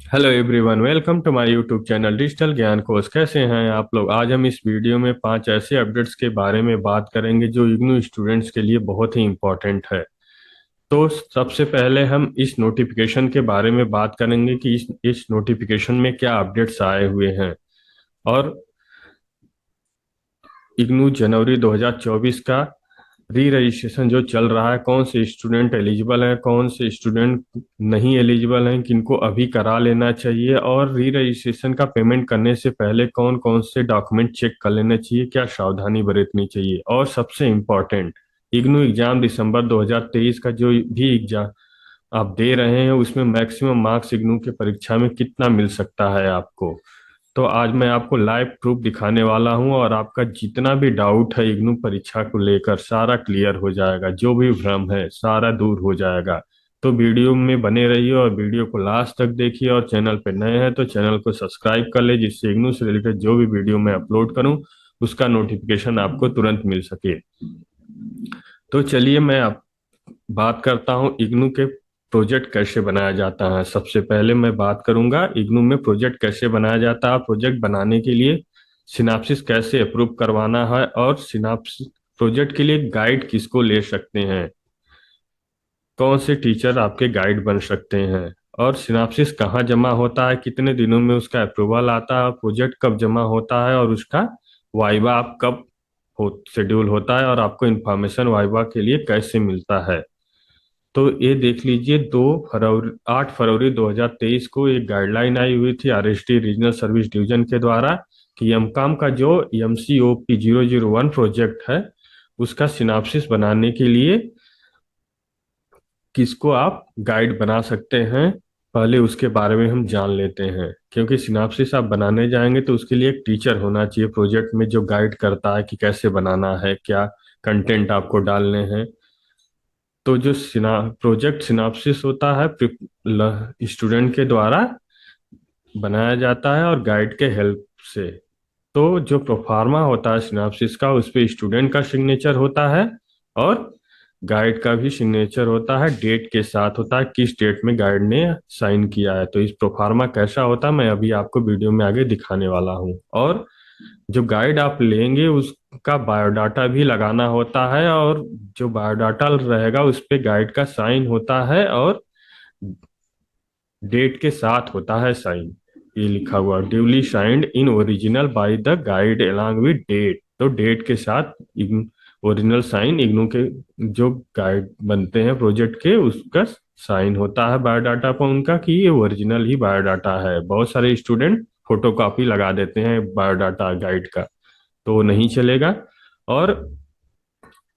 Hello everyone, welcome to my YouTube channel digital Gyan Kosh. कैसे हैं आप लोग? आज हम इस वीडियो में 5 ऐसे अपडेट्स के बारे में बात करेंगे जो इग्नू स्टूडेंट्स के लिए बहुत ही इम्पोर्टेंट है। तो सबसे पहले हम इस नोटिफिकेशन के बारे में बात करेंगे कि इस नोटिफिकेशन में क्या अपडेट्स आए हुए हैं। और इग्नू जनवरी 2024 का री रजिस्ट्रेशन जो चल रहा है, कौन से स्टूडेंट एलिजिबल हैं, कौन से स्टूडेंट नहीं एलिजिबल हैं, किनको अभी करा लेना चाहिए, और री रजिस्ट्रेशन का पेमेंट करने से पहले कौन कौन से डॉक्यूमेंट चेक कर लेना चाहिए, क्या सावधानी बरतनी चाहिए। और सबसे इम्पोर्टेंट, इग्नू एग्जाम दिसंबर 2023 का जो भी एग्जाम आप दे रहे हैं उसमें मैक्सिमम मार्क्स इग्नू के परीक्षा में कितना मिल सकता है आपको। तो आज मैं आपको लाइव प्रूफ दिखाने वाला हूं और आपका जितना भी डाउट है इग्नू परीक्षा को लेकर सारा क्लियर हो जाएगा, जो भी भ्रम है सारा दूर हो जाएगा। तो वीडियो में बने रहिए और वीडियो को लास्ट तक देखिए, और चैनल पे नए हैं तो चैनल को सब्सक्राइब कर ले, जिससे इग्नू से रिलेटेड जो भी वीडियो मैं अपलोड करूं उसका नोटिफिकेशन आपको तुरंत मिल सके। तो चलिए मैं आप बात करता हूँ इग्नू के प्रोजेक्ट कैसे बनाया जाता है। सबसे पहले मैं बात करूंगा इग्नू में प्रोजेक्ट कैसे बनाया जाता है। प्रोजेक्ट बनाने के लिए सिनाप्सिस कैसे अप्रूव करवाना है, और सिनाप्सिस प्रोजेक्ट के लिए गाइड किसको ले सकते हैं, कौन से टीचर आपके गाइड बन सकते हैं, और सिनाप्सिस कहाँ जमा होता है, कितने दिनों में उसका अप्रूवल आता है, प्रोजेक्ट कब जमा होता है, और उसका वाइवा आप कब हो शेड्यूल होता है, और आपको इन्फॉर्मेशन वाइवा के लिए कैसे मिलता है। तो ये देख लीजिए, 8 फरवरी 2023 को एक गाइडलाइन आई हुई थी आरएसटी रीजनल सर्विस डिवीजन के द्वारा कि एमकॉम का जो एमसीओपी 001 प्रोजेक्ट है उसका सिनाप्सिस बनाने के लिए किसको आप गाइड बना सकते हैं। पहले उसके बारे में हम जान लेते हैं, क्योंकि सिनाप्सिस आप बनाने जाएंगे तो उसके लिए एक टीचर होना चाहिए प्रोजेक्ट में जो गाइड करता है कि कैसे बनाना है, क्या कंटेंट आपको डालने हैं। तो जो प्रोजेक्ट सिनाप्सिस होता है स्टूडेंट के द्वारा बनाया जाता है और गाइड के हेल्प से। तो जो प्रोफार्मा होता है सिनाप्सिस का, उस पे स्टूडेंट का सिग्नेचर होता है और गाइड का भी सिग्नेचर होता है, डेट के साथ होता है किस डेट में गाइड ने साइन किया है। तो इस प्रोफार्मा कैसा होता है मैं अभी आपको वीडियो में आगे दिखाने वाला हूँ। और जो गाइड आप लेंगे उसका बायोडाटा भी लगाना होता है, और जो बायोडाटा रहेगा उस पे गाइड का साइन होता है और डेट के साथ होता है साइन। ये लिखा हुआ duly signed in original by the guide along with date. तो डेट के साथ ओरिजिनल साइन इग्नू के जो गाइड बनते हैं प्रोजेक्ट के उसका साइन होता है बायोडाटा पर उनका कि ये ओरिजिनल ही बायोडाटा है। बहुत सारे स्टूडेंट फोटोकॉपी लगा देते हैं बायोडाटा गाइड का, तो वो नहीं चलेगा। और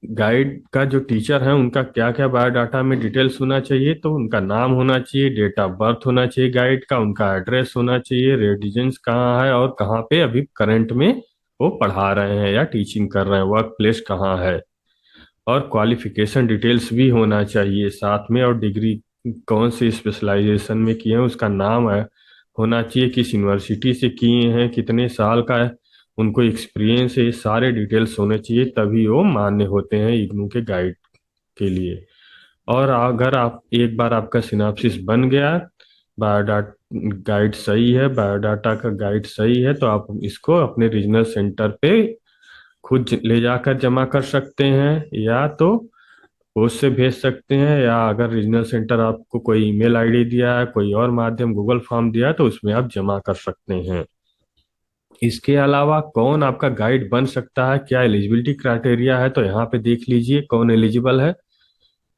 गाइड का जो टीचर है उनका क्या क्या बायोडाटा में डिटेल्स होना चाहिए, तो उनका नाम होना चाहिए, डेट ऑफ बर्थ होना चाहिए गाइड का, उनका एड्रेस होना चाहिए, रेजिडेंस कहाँ है और कहाँ पे अभी करंट में वो पढ़ा रहे हैं या टीचिंग कर रहे हैं, वर्क प्लेस कहाँ है, और क्वालिफिकेशन डिटेल्स भी होना चाहिए साथ में, और डिग्री कौन सी स्पेशलाइजेशन में किए हैं उसका नाम है होना चाहिए, किस यूनिवर्सिटी से किए हैं, कितने साल का है उनको एक्सपीरियंस है, ये सारे डिटेल्स होने चाहिए, तभी वो मान्य होते हैं इग्नू के गाइड के लिए। और अगर आप एक बार आपका सिनाप्सिस बन गया, बायोडाटा गाइड सही है, बायोडाटा का गाइड सही है, तो आप इसको अपने रीजनल सेंटर पे खुद ले जाकर जमा कर सकते हैं, या तो पोस्ट से भेज सकते हैं, या अगर रीजनल सेंटर आपको कोई ईमेल आईडी दिया है, कोई और माध्यम गूगल फॉर्म दिया है, तो उसमें आप जमा कर सकते हैं। इसके अलावा कौन आपका गाइड बन सकता है, क्या एलिजिबिलिटी क्राइटेरिया है, तो यहाँ पे देख लीजिए कौन एलिजिबल है।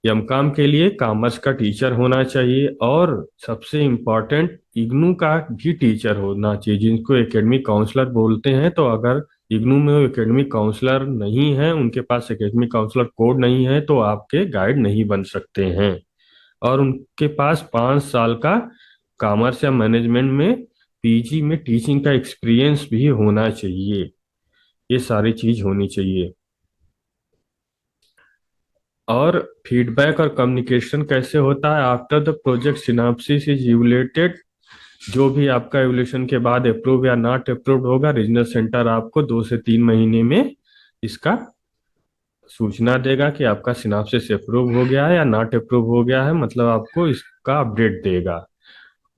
एमकॉम के लिए कॉमर्स का टीचर होना चाहिए, और सबसे इम्पोर्टेंट इग्नू का भी टीचर होना चाहिए, जिनको एकेडमिक काउंसलर बोलते हैं। तो अगर इग्नू में वो एकेडमिक काउंसलर नहीं है, उनके पास एकेडमिक काउंसलर कोड नहीं है, तो आपके गाइड नहीं बन सकते हैं। और उनके पास 5 साल का कॉमर्स या मैनेजमेंट में पीजी में टीचिंग का एक्सपीरियंस भी होना चाहिए। ये सारी चीज होनी चाहिए। और फीडबैक और कम्युनिकेशन कैसे होता है after the project synopsis is evaluated. जो भी आपका इवोल्यूशन के बाद अप्रूव या नॉट अप्रूव्ड होगा, रीजनल सेंटर आपको 2 से 3 महीने में इसका सूचना देगा कि आपका सिनॉप्सिस अप्रूव हो गया है या नॉट अप्रूव हो गया है, मतलब आपको इसका अपडेट देगा।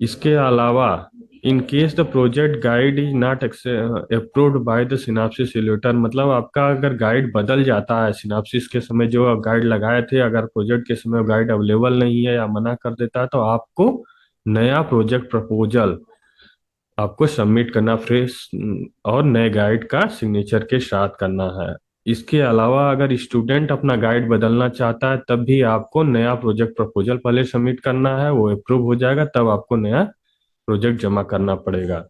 इसके अलावा in case the project guide is not approved by the synopsis evaluator, मतलब आपका अगर गाइड बदल जाता है सिनॉप्सिस के समय जो आप गाइड लगाए थे, अगर प्रोजेक्ट के समय गाइड अवेलेबल नहीं है या मना कर देता है, तो आपको नया प्रोजेक्ट प्रपोजल आपको सबमिट करना फ्रेश और नए गाइड का सिग्नेचर के साथ करना है। इसके अलावा अगर स्टूडेंट अपना गाइड बदलना चाहता है तब भी आपको नया प्रोजेक्ट प्रपोजल पहले सबमिट करना है, वो अप्रूव हो जाएगा तब आपको नया प्रोजेक्ट जमा करना पड़ेगा।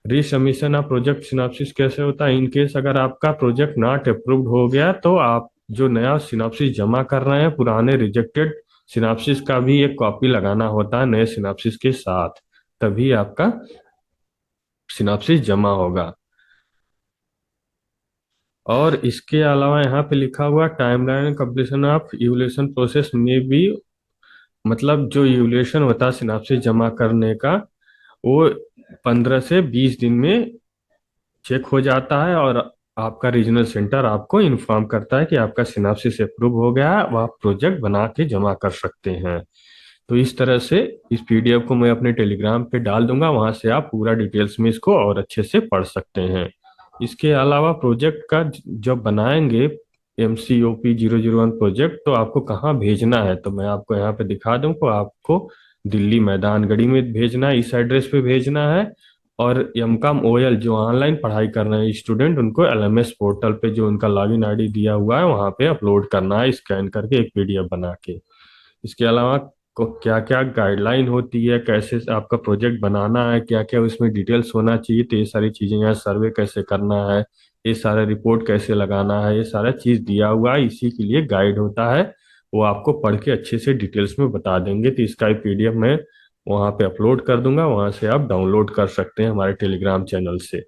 रीसबमिशन ऑफ प्रोजेक्ट सिनॉप्सिस कैसे होता है? इन केस अगर आपका प्रोजेक्ट नॉट अप्रूव्ड हो गया तो आप जो नया सिनॉप्सिस जमा कर रहे हैं पुराने रिजेक्टेड सिनॉप्सिस का भी एक कॉपी लगाना होता है नए सिनॉप्सिस के साथ, तभी आपका सिनॉप्सिस जमा होगा। और इसके अलावा यहाँ पे लिखा हुआ timeline completion of evolution process में भी, मतलब जो इवोल्यूशन होता है सिनॉप्सिस जमा करने का, वो 15 से 20 दिन में चेक हो जाता है और आपका रीजनल सेंटर आपको इन्फॉर्म करता है कि आपका सिनॉप्सिस अप्रूव हो गया है, वो आप प्रोजेक्ट बना के जमा कर सकते हैं। तो इस तरह से इस पीडीएफ को मैं अपने टेलीग्राम पे डाल दूंगा, वहां से आप पूरा डिटेल्स में इसको और अच्छे से पढ़ सकते हैं। इसके अलावा प्रोजेक्ट का जब बनाएंगे MCOP 001 प्रोजेक्ट, तो आपको कहाँ भेजना है तो मैं आपको यहाँ पे दिखा दूं। को आपको दिल्ली मैदानगढ़ी में भेजना है, इस एड्रेस पे भेजना है। और MCOM OL जो ऑनलाइन पढ़ाई कर रहे हैं स्टूडेंट, उनको LMS पोर्टल पे जो उनका लॉगिन आईडी दिया हुआ है वहाँ पे अपलोड करना है स्कैन करके एक पीडीएफ बना के। इसके अलावा को क्या क्या गाइडलाइन होती है, कैसे आपका प्रोजेक्ट बनाना है, क्या क्या उसमें डिटेल्स होना चाहिए, तो ये सारी चीजें, यहाँ सर्वे कैसे करना है, ये सारा रिपोर्ट कैसे लगाना है, ये सारा चीज दिया हुआ है, इसी के लिए गाइड होता है। वो आपको पढ़ के अच्छे से डिटेल्स में बता देंगे। तो इसका पीडीएफ मैं वहाँ पे अपलोड कर दूंगा, वहाँ से आप डाउनलोड कर सकते हैं हमारे टेलीग्राम चैनल से।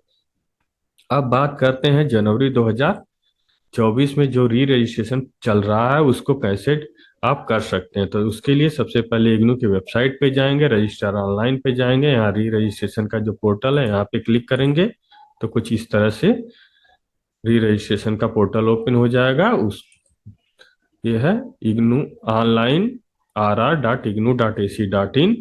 अब बात करते हैं जनवरी 2024 में जो री रजिस्ट्रेशन चल रहा है उसको कैसे आप कर सकते हैं। तो उसके लिए सबसे पहले इग्नू की वेबसाइट पे जाएंगे, रजिस्टर ऑनलाइन पे जाएंगे, यहाँ री रजिस्ट्रेशन का जो पोर्टल है यहाँ पे क्लिक करेंगे तो कुछ इस तरह से री रजिस्ट्रेशन का पोर्टल ओपन हो जाएगा। उस ये है इग्नू ऑनलाइन rr.ignu.ac.in।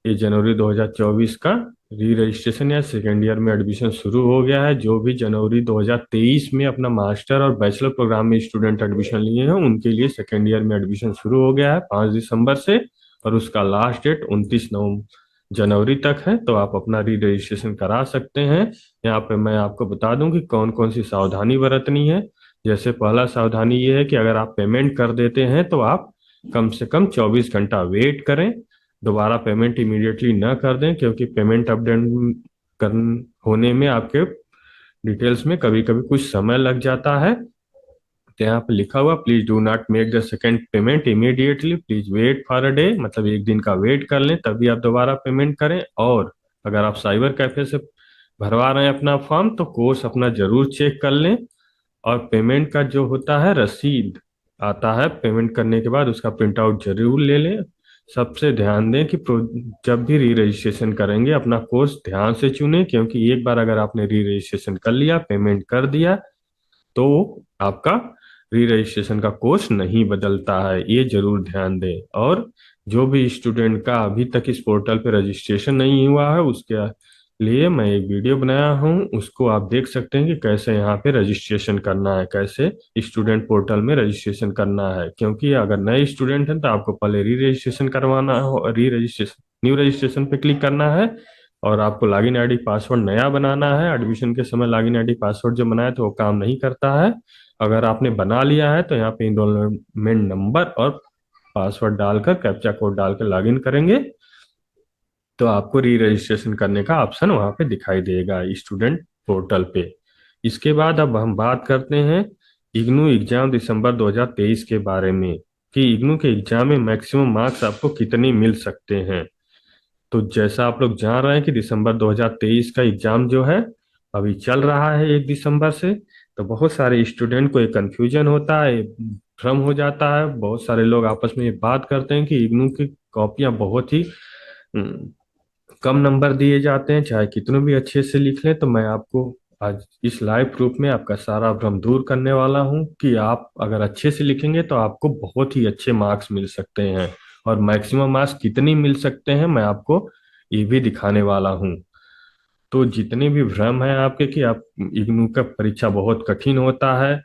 ये जनवरी 2024 का री रजिस्ट्रेशन या सेकेंड ईयर में एडमिशन शुरू हो गया है। जो भी जनवरी 2023 में अपना मास्टर और बैचलर प्रोग्राम में स्टूडेंट एडमिशन लिए हैं उनके लिए सेकेंड ईयर में एडमिशन शुरू हो गया है 5 दिसंबर से, और उसका लास्ट डेट 29 जनवरी तक है। तो आप अपना री रजिस्ट्रेशन करा सकते हैं। यहाँ पे मैं आपको बता दूं कि कौन कौन सी सावधानी बरतनी है। जैसे पहला सावधानी ये है कि अगर आप पेमेंट कर देते हैं तो आप कम से कम 24 घंटा वेट करें, दोबारा पेमेंट इमीडिएटली न कर दें, क्योंकि पेमेंट अपडेट कर होने में आपके डिटेल्स में कभी कभी कुछ समय लग जाता है। तो यहाँ पे लिखा हुआ please do not make the second payment immediately, please wait for a day, मतलब एक दिन का वेट कर लें तभी आप दोबारा पेमेंट करें। और अगर आप साइबर कैफे से भरवा रहे हैं अपना फॉर्म तो कोर्स अपना जरूर चेक कर लें। और पेमेंट का जो होता है रसीद आता है पेमेंट करने के बाद, उसका प्रिंट आउट जरूर ले लें। सबसे ध्यान दें कि जब भी री रजिस्ट्रेशन करेंगे अपना कोर्स ध्यान से चुनें, क्योंकि एक बार अगर आपने री रजिस्ट्रेशन कर लिया, पेमेंट कर दिया, तो आपका री रजिस्ट्रेशन का कोर्स नहीं बदलता है, ये जरूर ध्यान दें। और जो भी स्टूडेंट का अभी तक इस पोर्टल पे रजिस्ट्रेशन नहीं हुआ है उसके लिए मैं एक वीडियो बनाया हूँ, उसको आप देख सकते हैं कि कैसे यहाँ पे रजिस्ट्रेशन करना है, कैसे स्टूडेंट पोर्टल में रजिस्ट्रेशन करना है। क्योंकि अगर नए स्टूडेंट हैं तो आपको पहले री रजिस्ट्रेशन करवाना हो, री रजिस्ट्रेशन न्यू रजिस्ट्रेशन पे क्लिक करना है और आपको लॉगिन आईडी पासवर्ड नया बनाना है। एडमिशन के समय लॉगिन आईडी पासवर्ड जो बनाया तो वो काम नहीं करता है। अगर आपने बना लिया है तो यहाँ पे इनरोलमेंट नंबर और पासवर्ड डालकर कैप्चा कोड डालकर लॉगिन करेंगे तो आपको री रजिस्ट्रेशन करने का ऑप्शन वहां पे दिखाई देगा स्टूडेंट पोर्टल पे। इसके बाद अब हम बात करते हैं इग्नू एग्जाम दिसंबर 2023 के बारे में, कि इग्नू के एग्जाम में मैक्सिमम मार्क्स आपको कितने मिल सकते हैं। तो जैसा आप लोग जान रहे हैं कि दिसंबर 2023 का एग्जाम जो है अभी चल रहा है 1 दिसंबर से, तो बहुत सारे स्टूडेंट को एक कन्फ्यूजन होता है, भ्रम हो जाता है। बहुत सारे लोग आपस में ये बात करते हैं कि इग्नू की कॉपियां बहुत ही कम नंबर दिए जाते हैं चाहे कितने भी अच्छे से लिख लें। तो मैं आपको आज इस लाइव प्रूफ में आपका सारा भ्रम दूर करने वाला हूं कि आप अगर अच्छे से लिखेंगे तो आपको बहुत ही अच्छे मार्क्स मिल सकते हैं। और मैक्सिमम मार्क्स कितनी मिल सकते हैं मैं आपको ये भी दिखाने वाला हूँ। तो जितने भी भ्रम है आपके कि आप इग्नू का परीक्षा बहुत कठिन होता है,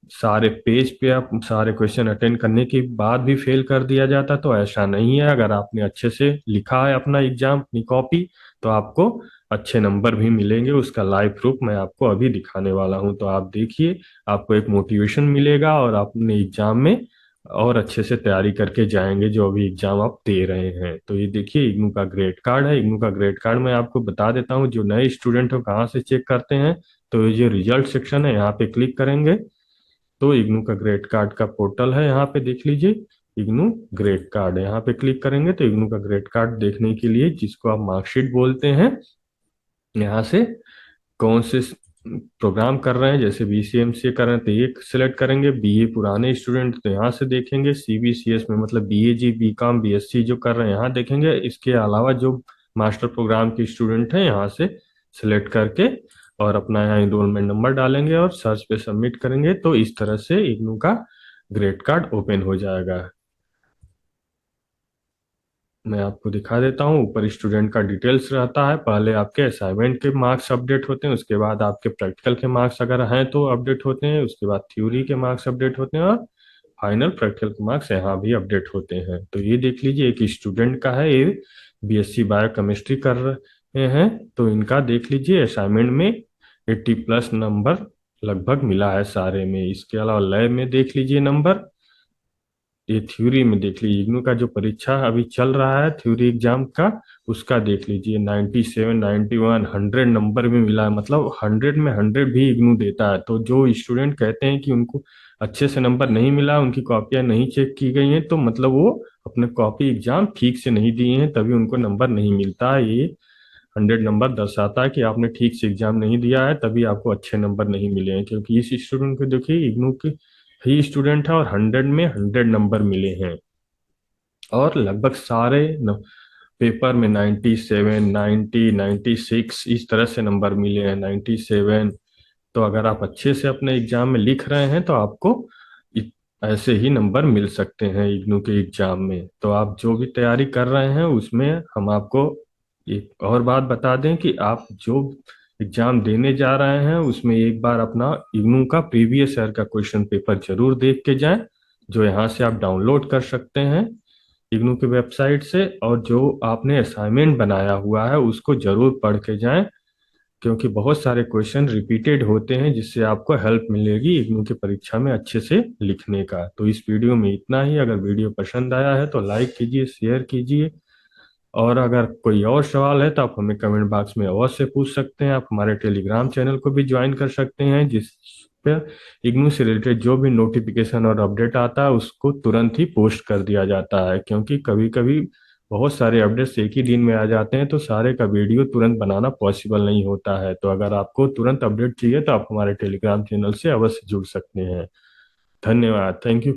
सारे पेज पे आप सारे क्वेश्चन अटेंड करने के बाद भी फेल कर दिया जाता, तो ऐसा नहीं है। अगर आपने अच्छे से लिखा है अपना एग्जाम अपनी कॉपी, तो आपको अच्छे नंबर भी मिलेंगे। उसका लाइव प्रूफ मैं आपको अभी दिखाने वाला हूं, तो आप देखिए। आपको एक मोटिवेशन मिलेगा और आप अपने एग्जाम में और अच्छे से तैयारी करके जाएंगे, जो अभी एग्जाम आप दे रहे हैं। तो ये देखिए, इग्नू का ग्रेड कार्ड है। इग्नू का ग्रेड कार्ड मैं आपको बता देता हूँ, जो नए स्टूडेंट हो कहाँ से चेक करते हैं। तो ये जो रिजल्ट सेक्शन है, यहाँ पे क्लिक करेंगे तो इग्नू का ग्रेड कार्ड का पोर्टल है, यहाँ पे देख लीजिए। इग्नू ग्रेड कार्ड, यहाँ पे क्लिक करेंगे तो इग्नू का ग्रेड कार्ड देखने के लिए, जिसको आप मार्कशीट बोलते हैं, यहाँ से कौन से प्रोग्राम कर रहे हैं, जैसे बीसीएमसीए कर रहे हैं तो ये सिलेक्ट करेंगे। बीए पुराने स्टूडेंट तो यहाँ से देखेंगे। सीबीसीएस में मतलब बीए बीकॉम बीएससी जो कर रहे हैं यहाँ देखेंगे। इसके अलावा जो मास्टर प्रोग्राम के स्टूडेंट हैं, यहाँ से सिलेक्ट करके और अपना यहाँ इनरोलमेंट नंबर डालेंगे और सर्च पे सबमिट करेंगे, तो इस तरह से इग्नू का ग्रेड कार्ड ओपन हो जाएगा। मैं आपको दिखा देता हूँ। ऊपर स्टूडेंट का डिटेल्स रहता है। पहले आपके असाइनमेंट के मार्क्स अपडेट होते हैं, उसके बाद आपके प्रैक्टिकल के मार्क्स अगर हैं तो अपडेट होते हैं, उसके बाद थ्योरी के मार्क्स अपडेट होते हैं, और फाइनल प्रैक्टिकल के मार्क्स यहाँ भी अपडेट होते हैं। तो ये देख लीजिए, एक स्टूडेंट का है, ये बीएससी बायोकेमिस्ट्री कर रहे हैं। तो इनका देख लीजिए, असाइनमेंट में 80+ नंबर लगभग मिला है सारे में। इसके अलावा लैब में देख लीजिए नंबर, ये थ्योरी में देख लीजिए। इग्नू का जो परीक्षा अभी चल रहा है थ्योरी एग्जाम का, उसका देख लीजिए 97 91 100 नंबर भी मिला है। मतलब 100 में 100 भी इग्नू देता है। तो जो स्टूडेंट कहते हैं कि उनको अच्छे से नंबर नहीं मिला, उनकी कॉपियां नहीं चेक की गई हैं, तो मतलब वो अपने कॉपी एग्जाम ठीक से नहीं दिए हैं, तभी उनको नंबर नहीं मिलता है। ये 100 नंबर दर्शाता है कि आपने ठीक से एग्जाम नहीं दिया है, तभी आपको अच्छे नंबर नहीं मिले हैं। क्योंकि इस स्टूडेंट को देखिए, इग्नू के ही स्टूडेंट है और 100 में 100 नंबर मिले हैं। और लगभग सारे पेपर में 97 90 96 इस तरह से नंबर मिले हैं, 97। तो अगर आप अच्छे से अपने एग्जाम में लिख रहे हैं तो आपको इ- ऐसे ही नंबर मिल सकते हैं इग्नू के एग्जाम में। तो आप जो भी तैयारी कर रहे हैं उसमें हम आपको एक और बात बता दें कि आप जो एग्जाम देने जा रहे हैं उसमें एक बार अपना इग्नू का प्रीवियस ईयर का क्वेश्चन पेपर जरूर देख के जाएं, जो यहाँ से आप डाउनलोड कर सकते हैं इग्नू की वेबसाइट से। और जो आपने असाइनमेंट बनाया हुआ है उसको जरूर पढ़ के जाएं, क्योंकि बहुत सारे क्वेश्चन रिपीटेड होते हैं, जिससे आपको हेल्प मिलेगी इग्नू की परीक्षा में अच्छे से लिखने का। तो इस वीडियो में इतना ही। अगर वीडियो पसंद आया है तो लाइक कीजिए, शेयर कीजिए, और अगर कोई और सवाल है तो आप हमें कमेंट बॉक्स में अवश्य पूछ सकते हैं। आप हमारे टेलीग्राम चैनल को भी ज्वाइन कर सकते हैं, जिस पर इग्नू से रिलेटेड जो भी नोटिफिकेशन और अपडेट आता है उसको तुरंत ही पोस्ट कर दिया जाता है। क्योंकि कभी कभी बहुत सारे अपडेट्स एक ही दिन में आ जाते हैं, तो सारे का वीडियो तुरंत बनाना पॉसिबल नहीं होता है। तो अगर आपको तुरंत अपडेट चाहिए तो आप हमारे टेलीग्राम चैनल से अवश्य जुड़ सकते हैं। धन्यवाद, थैंक यू।